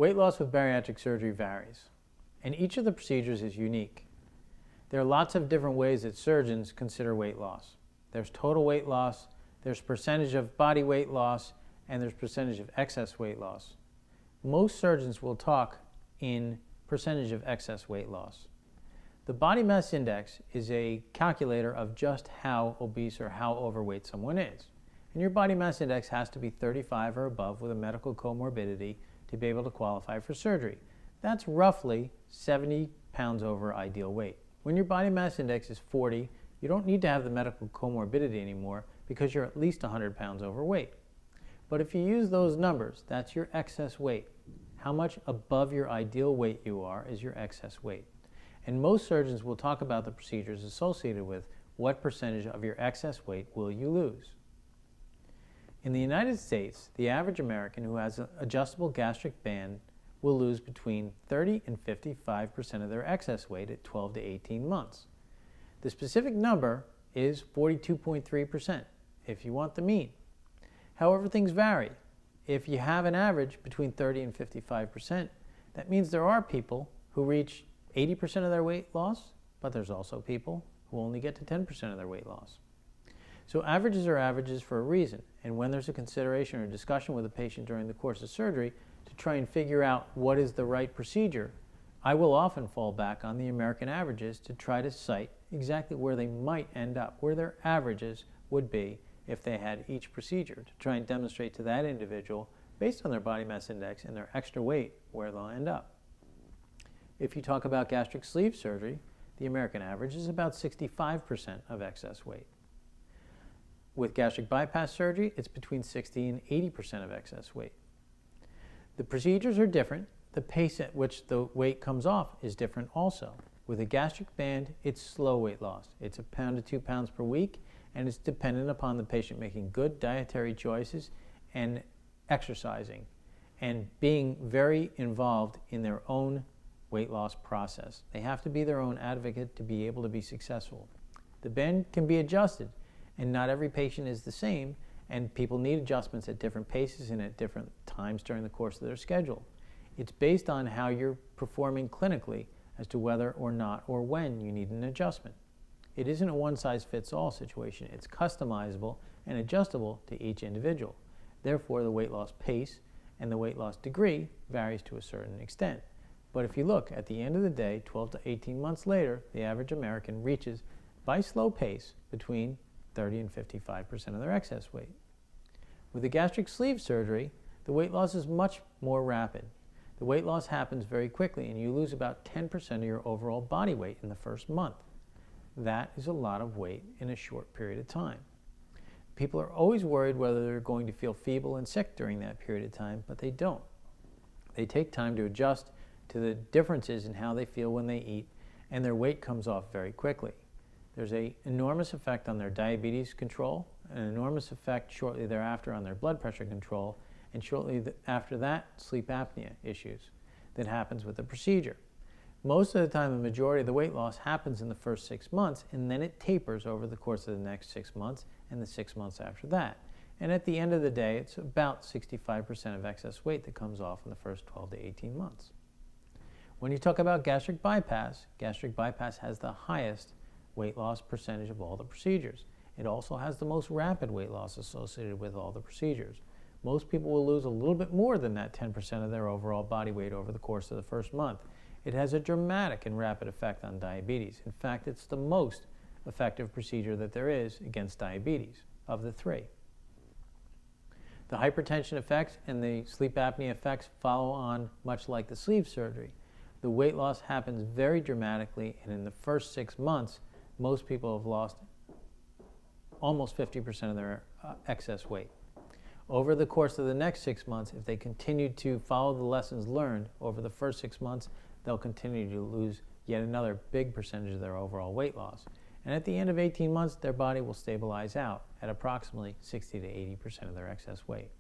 Weight loss with bariatric surgery varies, and each of the procedures is unique. There are lots of different ways that surgeons consider weight loss. There's total weight loss, there's percentage of body weight loss, and there's percentage of excess weight loss. Most surgeons will talk in percentage of excess weight loss. The body mass index is a calculator of just how obese or how overweight someone is. And your body mass index has to be 35 or above with a medical comorbidity to be able to qualify for surgery. That's roughly 70 pounds over ideal weight. When your body mass index is 40, you don't need to have the medical comorbidity anymore because you're at least 100 pounds overweight. But if you use those numbers, that's your excess weight. How much above your ideal weight you are is your excess weight. And most surgeons will talk about the procedures associated with what percentage of your excess weight will you lose. In the United States, the average American who has an adjustable gastric band will lose between 30 and 55% of their excess weight at 12 to 18 months. The specific number is 42.3% if you want the mean. However, things vary. If you have an average between 30 and 55%, that means there are people who reach 80% of their weight loss, but there's also people who only get to 10% of their weight loss. So averages are averages for a reason, and when there's a consideration or discussion with a patient during the course of surgery to try and figure out what is the right procedure, I will often fall back on the American averages to try to cite exactly where they might end up, where their averages would be if they had each procedure, to try and demonstrate to that individual, based on their body mass index and their extra weight, where they'll end up. If you talk about gastric sleeve surgery, the American average is about 65% of excess weight. With gastric bypass surgery, it's between 60 and 80% of excess weight. The procedures are different. The pace at which the weight comes off is different also. With a gastric band, it's slow weight loss. It's 1 pound to 2 pounds per week, and it's dependent upon the patient making good dietary choices and exercising and being very involved in their own weight loss process. They have to be their own advocate to be able to be successful. The band can be adjusted, and not every patient is the same, and people need adjustments at different paces and at different times during the course of their schedule. It's based on how you're performing clinically as to whether or not or when you need an adjustment. It isn't a one-size-fits-all situation. It's customizable and adjustable to each individual. Therefore, the weight loss pace and the weight loss degree varies to a certain extent. But if you look, at the end of the day, 12 to 18 months later, the average American reaches, by slow pace, between 30 and 55% of their excess weight. With the gastric sleeve surgery, the weight loss is much more rapid. The weight loss happens very quickly, and you lose about 10% of your overall body weight in the first month. That is a lot of weight in a short period of time. People are always worried whether they're going to feel feeble and sick during that period of time, but they don't. They take time to adjust to the differences in how they feel when they eat, and their weight comes off very quickly. There's an enormous effect on their diabetes control, an enormous effect shortly thereafter on their blood pressure control, and shortly after that, sleep apnea issues that happens with the procedure. Most of the time, the majority of the weight loss happens in the first 6 months, and then it tapers over the course of the next 6 months and the 6 months after that. And at the end of the day, it's about 65% of excess weight that comes off in the first 12 to 18 months. When you talk about gastric bypass has the highest weight loss percentage of all the procedures. It also has the most rapid weight loss associated with all the procedures. Most people will lose a little bit more than that 10% of their overall body weight over the course of the first month. It has a dramatic and rapid effect on diabetes. In fact, it's the most effective procedure that there is against diabetes of the three. The hypertension effects and the sleep apnea effects follow on much like the sleeve surgery. The weight loss happens very dramatically, and in the first 6 months, most people have lost almost 50% of their excess weight. Over the course of the next 6 months, if they continue to follow the lessons learned over the first 6 months, they'll continue to lose yet another big percentage of their overall weight loss. And at the end of 18 months, their body will stabilize out at approximately 60 to 80% of their excess weight.